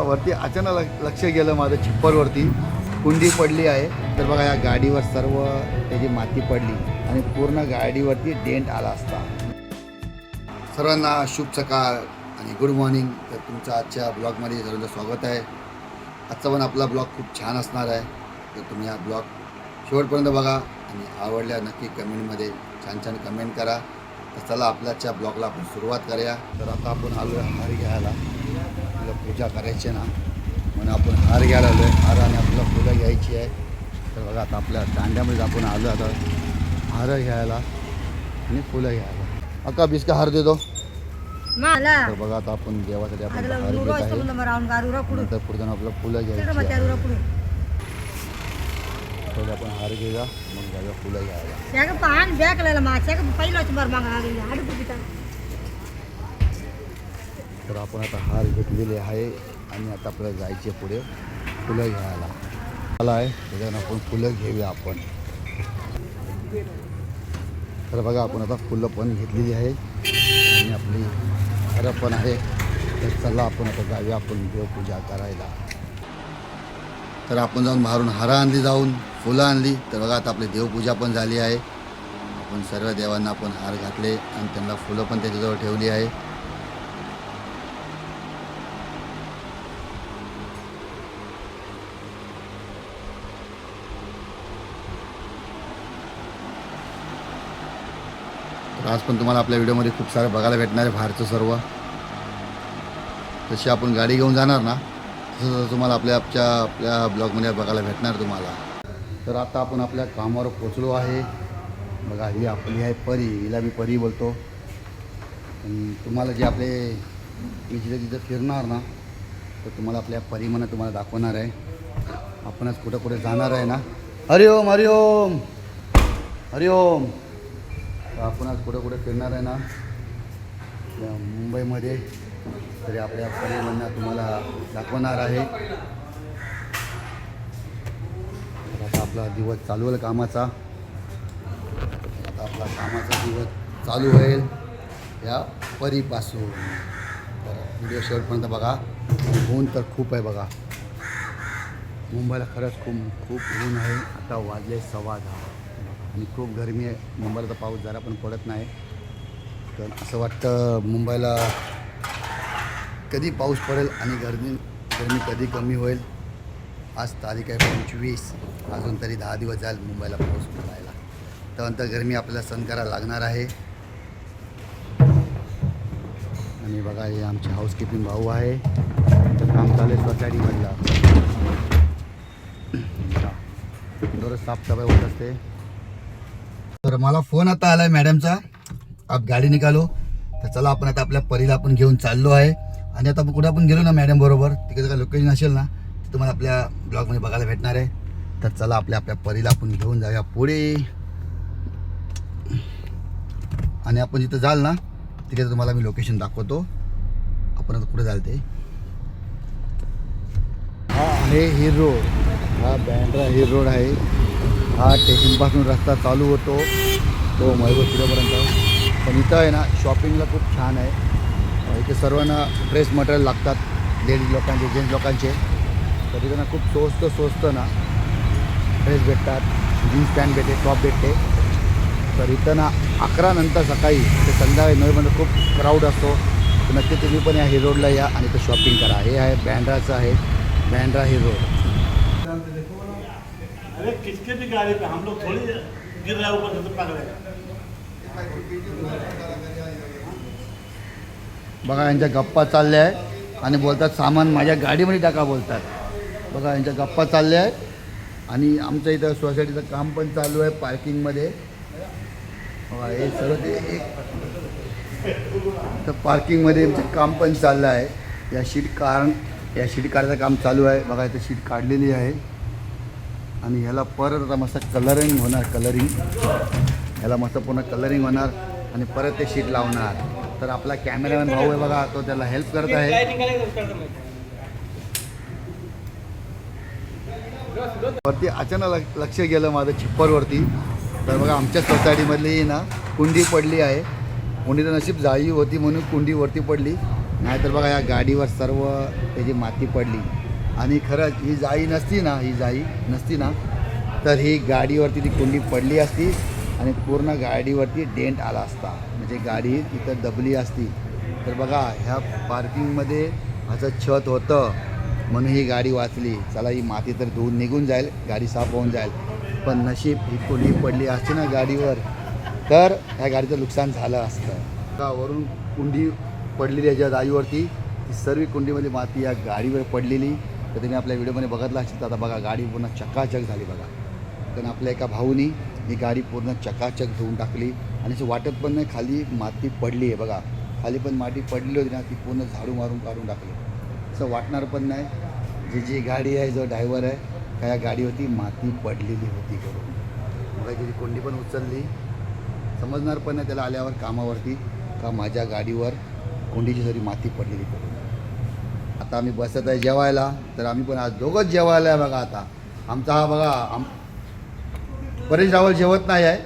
वरती अचानक लक्ष गेलं माझं छिप्परवरती कुंडी पडली आहे. तर बघा या गाडीवर सर्व त्याची माती पडली आणि पूर्ण गाडीवरती डेंट आला असता. सर्वांना शुभ सकाळ आणि गुड मॉर्निंग. तर तुमचं आजच्या ब्लॉगमध्ये सर्वांचं स्वागत आहे. आजचा पण आपला ब्लॉग खूप छान असणार आहे. तर तुम्ही हा ब्लॉग शेवटपर्यंत बघा आणि आवडल्या नक्की कमेंटमध्ये छान छान कमेंट करा. तर चला आपल्याच्या ब्लॉगला आपण सुरुवात करूया. तर आता आपण आलो आहे हार घ्यायला. आपल्याला पूजा करायची ना म्हणून आपण हार घ्यायला आलो आहे. हार आणि आपल्याला फुलं घ्यायची आहे. तर बघा आता आपल्या दांड्यामध्ये आपण आलो आता हार घ्यायला आणि फुलं घ्यायला. अक्का बिस्का हार देतो मला. तर बघा आता आपण देवासाठी आपण हार घेत आहे. नंतर पुढे जाऊन आपल्याला फुलं घ्यायची. पहिले आपण हार घेऊया मग जाऊया फुलं घ्यायला. तर आपण आता हार घेतलेले आहे आणि आता आपल्याला जायचे पुढे फुलं घ्यायला आला आहे. त्याच्यानं आपण फुलं घेऊया आपण. तर बघा आपण आता फुलं पण घेतलेली आहे आणि आपली हारं पण आहे. तर चला आपण आता जाऊया आपण देवपूजा करायला. तर आपण जाऊन बाहेरून हारं आणली, जाऊन फुलं आणली. तर बघा आता आपली देवपूजा पण झाली आहे. आपण सर्व देवांना आपण हार घातले आणि त्यांना फुलं पण त्याच्याजवळ ठेवली आहे. तर आज पण तुम्हाला आपल्या व्हिडिओमध्ये खूप सारं बघायला भेटणार आहे बाहेरचं सर्व. जशी आपण गाडी घेऊन जाणार ना तसं तुम्हाला आपल्या ब्लॉगमध्ये बघायला भेटणार तुम्हाला. तर आता आपण आपल्या कामावर पोचलो आहे. बघा ही आपली आहे परी. हिला मी परी बोलतो. आणि तुम्हाला जे आपले मी जिथे तिथं फिरणार ना तर तुम्हाला आपल्या परी म्हणून तुम्हाला दाखवणार आहे. आपणच कुठं कुठे जाणार आहे ना. हरिओम हरिओम हरिओम. तर आपण आज कुठं कुठे फिरणार आहे ना मुंबईमध्ये. तरी आपल्या परिवारांना तुम्हाला दाखवणार आहे. तर आता आपला दिवस चालू होईल कामाचा. आता आपला कामाचा दिवस चालू होईल या परीपासून. तर व्हिडिओ शेवटपर्यंत बघा. ऊन तर खूप आहे बघा. मुंबईला खरंच खूप ऊन आहे. आता वाजले 10:15 आणि खूप गरमी आहे. मुंबईला तर पाऊस जरा पण पडत नाही. तर असं वाटतं मुंबईला कधी पाऊस पडेल आणि गरमी कधी कमी होईल. आज तारीख आहे 25. अजून तरी 10 दिवस जाईल मुंबईला पाऊस पडायला. त्यानंतर गरमी आपल्याला सहन करायला लागणार आहे. आणि बघा हे आमचे हाऊसकीपिंग भाऊ आहे. तर काम चालू आहे सोसायटीमधला. दररोज साफसफाई होत असते. तर मला फोन आता आला आहे मॅडमचा. आप गाडी निघालो. तर चला आपण आता आपल्या परीला आपण घेऊन चाललो आहे. आणि आता कुठं आपण गेलो ना मॅडम बरोबर तिकडे काय लोकेशन असेल ना ते तुम्हाला आपल्या ब्लॉगमध्ये बघायला भेटणार आहे. तर चला आपल्या परीला आपण घेऊन जाऊया पुढे. आणि आपण जिथं जाल ना तिकडे तुम्हाला मी लोकेशन दाखवतो. आपण आता कुठे जाल ते. हा आहे हिर रोड. हा बँड्रा हिर रोड आहे. हा स्टेशनपासून रस्ता चालू होतो तो मयूरपर्यंत. पण इथं आहे ना शॉपिंगला खूप छान आहे. इथे सर्वांना ड्रेस मटेरियल लागतात लेडीज लोकांचे जेंट्स लोकांचे. तर इथं ना खूप स्वस्त ना ड्रेस भेटतात. जीन्स पॅन्ट भेटते, टॉप भेटते. तर इथं ना 11 नंतर सकाळी ते संध्याकाळी 9 खूप क्राऊड असतो. तर नक्की तुम्ही पण या हिर रोडला या आणि इथं शॉपिंग करा. हे आहे बँड्राचं आहे बँड्रा हिर रोड. अरे किसके भी गाड़ी पे हम लोग थोड़ी गिर रहा है ऊपर से पागल है. बघा यांच्या गप्पा चालल्या आहेत आणि बोलतात सामान माझ्या गाडीमध्ये टाका बोलतात. बघा यांच्या गप्पा चालल्या आहेत. आणि आमचं इथं सोसायटीचं काम पण चालू आहे पार्किंगमध्ये. बघा हे सर्व ते एक तर पार्किंगमध्ये आमचं काम पण चाललं आहे. या शीट काढायचं काम चालू आहे. बघा इथं शीट काढलेली आहे. आणि ह्याला परत आता मस्त कलरिंग होणार. ह्याला मस्त पूर्ण कलरिंग होणार आणि परत ते शीट लावणार. तर आपला कॅमेरामॅन भाऊ आहे बघा तो त्याला हेल्प करत आहे. वरती अचानक लक्ष गेलं माझं छिप्परवरती. तर बघा आमच्या सोसायटीमधली ना कुंडी पडली आहे. कुंडीचं नशीब जाळी होती म्हणून कुंडी वरती पडली. नाहीतर बघा या गाडीवर सर्व त्याची माती पडली. आणि खरंच ही जाई नसती ना तर ही गाडीवरती ती कुंडी पडली असती आणि पूर्ण गाडीवरती डेंट आला असता, म्हणजे गाडी तिथं दबली असती. तर बघा ह्या पार्किंगमध्ये असं छत होतं म्हणून ही गाडी वाचली. चला ही माती तर धुवून निघून जाईल, गाडी साफ होऊन जाईल, पण नशीब ही कुंडी पडली असती ना गाडीवर तर ह्या गाडीचं नुकसान झालं असतं. का वरून कुंडी पडलेली याच्या जागेवरती ती सर्व कुंडीमध्ये माती या गाडीवर पडलेली. तर तुम्ही आपल्या व्हिडिओमध्ये बघितला असेल तर आता बघा गाडी पूर्ण चकाचक झाली बघा. कारण आपल्या एका भाऊनी ही गाडी पूर्ण चकाचक धुवून टाकली आणि असं वाटत पण नाही खाली माती पडली आहे बघा. खाली पण माती पडलेली होती ना ती पूर्ण झाडू मारून काढून टाकली. असं वाटणार पण नाही जी गाडी आहे जो ड्रायव्हर आहे त्या गाडीवरती माती पडलेली होती करून. बघा त्याची कोंडी पण उचलली, समजणार पण नाही त्याला आल्यावर कामावरती का माझ्या गाडीवर कोंडीची सरी माती पडलेली करून. आता आम्ही बसत आहे जेवायला, तर आम्ही पण आज दोघंच जेवायला आहे बघा. आता आमचा हा बघा परेश रावल जेवत नाही आहे,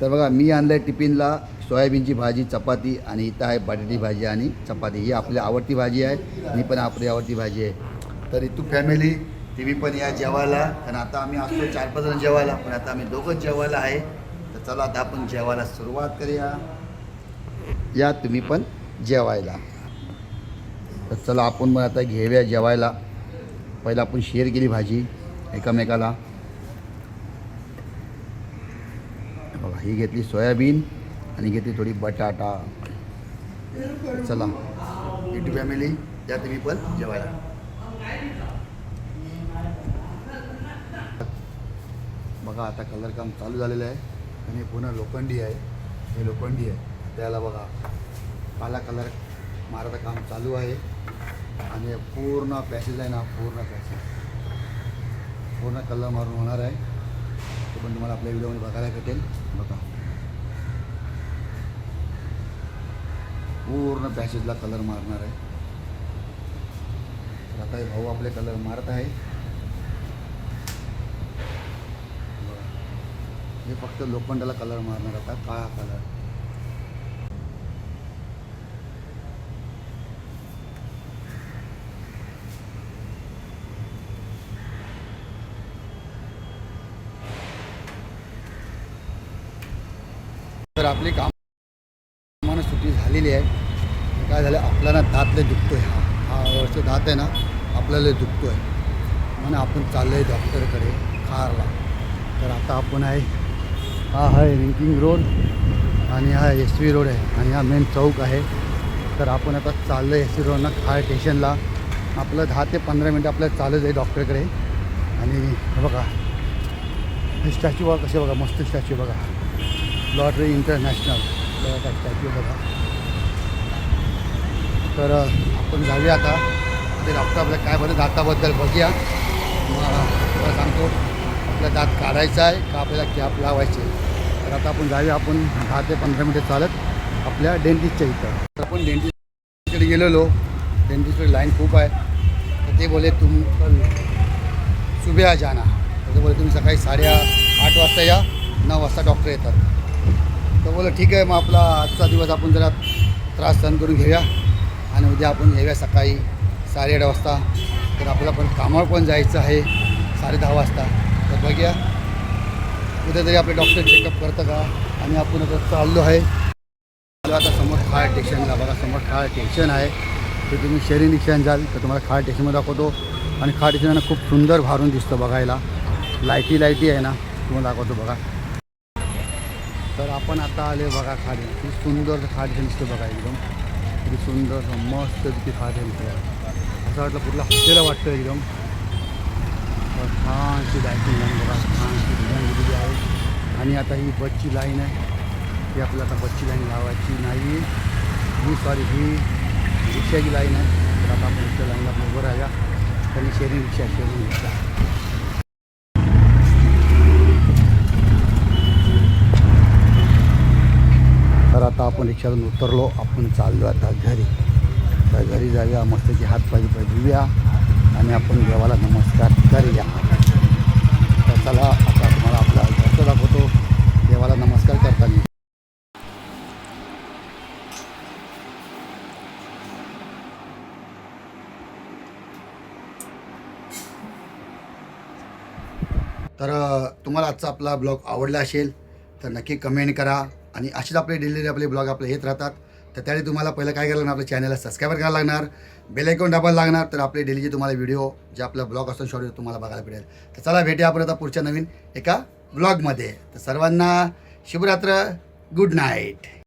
तर बघा मी आणलं आहे टिफिनला सोयाबीनची भाजी चपाती आणि इथं आहे बटाटी भाजी आणि चपाती. ही आपली आवडती भाजी आहे, मी पण आपली आवडती भाजी आहे. तर इथू फॅमिली तुम्ही पण या जेवायला, कारण आता आम्ही असतो 4-5 जण जेवायला, पण आता आम्ही दोघंच जेवायला आहे. तर चला आता आपण जेवायला सुरुवात करूया. या तुम्ही पण जेवायला. तर चला आपण मग आता घेऊया जेवायला. पहिला आपण शेअर केली भाजी एकामेकाला. बघा ही घेतली सोयाबीन आणि घेतली थोडी बटाटा. चला इट फॅमिली या तुम्ही पण जेवायला. बघा आता कलर काम चालू झालेलं आहे आणि पुन्हा लोखंडी आहे, हे लोखंडी आहे त्याला बघा काला कलर मारायचं काम चालू आहे. आणि पूर्ण पॅसेज आहे ना, पूर्ण कलर मारून होणार आहे. ते पण तुम्हाला आपल्या व्हिडिओमध्ये बघायला भेटेल. बघा पूर्ण पॅसेजला कलर मारणार आहे. तर आता हे भाऊ आपले कलर मारत आहे. हे फक्त लोखंडाला कलर मारणार आता, काळा कलर. तर आपली कामानं सुट्टी झालेली आहे. काय झालं आपल्याला दात लय दुखतो आहे, हा वरचा दात आहे ना आपल्याला दुखतो आहे म्हणून आपण चाललो आहे डॉक्टरकडे खारला. तर आता आपण आहे, हा आहे रिंकिंग रोड आणि हा SV रोड आहे आणि हा मेन चौक आहे. तर आपण आता चाललो आहे SV रोडनं खार स्टेशनला. आपलं 10 ते 15 मिनटं आपल्याला चालत आहे डॉक्टरकडे. आणि बघा हे स्टॅच्यू बघा कसे, बघा मस्त स्टॅच्यू बघा, लॉटरी इंटरनॅशनल स्टॅच्यू बघा. तर आपण जाऊया आता ते डॉक्टर आपल्या काय बरं दाताबद्दल बघूया. मला सांगतो आपला दात काढायचा आहे का आपल्याला कॅप लावायची. तर आता आपण जाऊया, आपण 10 ते 15 मिनिटं चालत आपल्या डेंटिस्टच्या इथं. तर आपण डेंटिस्टकडे गेलेलो, डेंटिस्टकडे लाईन खूप आहे. तर ते बोले तुम कल सुबह जाना. तर ते बोले तुम्ही सकाळी 8:30 वाजता या, 9 वाजता डॉक्टर येतात. तर बोलं ठीक आहे, मग आपला आजचा दिवस आपण जरा त्रास सहन करून घेऊया आणि उद्या आपण येऊया सकाळी 8:30 वाजता. तर आपल्याला पण कामावर पण जायचं आहे 10:30 वाजता. तर बघूया उद्या तरी आपले डॉक्टर चेकअप करतं का. आणि आपण आता चाललो आहे आता समोर खार स्टेशनला. बघा समोर खार स्टेशन आहे. तर तुम्ही शहरी रिक्षाने जाल तर तुम्हाला खार स्टेशनमध्ये दाखवतो. आणि खार स्टेशनला खूप सुंदर भारून दिसतं बघायला, लाईटी आहे ना, तुम्हाला दाखवतो बघा. तर आपण आता आले बघा खाडी, किती सुंदर खाडी दिसते बघा, एकदम किती सुंदर मस्त तिथे खाडी दिसते. असं वाटलं कुठला हॉटेल वाटतं एकदम. छानशी लाईटिंग लाईन बघा, छानशी डिझाईन दिलेली आहे. आणि आता ही बसची लाईन आहे, ती आपल्याला आता बसची लाईन लावायची नाही, ही रिक्षाची लाईन आहे. तर आता आपण रिक्षा लाईनला उभं राहूया. त्यांनी शेअरिंग रिक्षा. तर आता आपण रिक्षातून उतरलो, आपण चाललो आता घरी. तर घरी जाऊया, मस्तपैकी हातपाय धुऊया आणि आपण देवाला नमस्कार करूया. तर चला आता तुम्हाला आपला घरचं दाखवतो देवाला नमस्कार करताना. तर तुम्हाला आजचा आपला ब्लॉग आवडला असेल तर नक्की कमेंट करा आणि असेच आपले डेली आपले ब्लॉग आपले येत राहतात. तर त्यावेळी तुम्हाला पहिलं काय करायला लागणार, आपल्या चॅनलला सबस्क्राईब करायला लागणार, बेल आयकॉन दाबायला लागणार. तर आपले डेलीचे तुम्हाला व्हिडिओ जे आपला ब्लॉग असतो शॉर्ट तुम्हाला बघायला भेटेल. तर चला भेटूया आपण आता पुढच्या नवीन एका ब्लॉगमध्ये. तर सर्वांना शुभरात्र, गुड नाईट.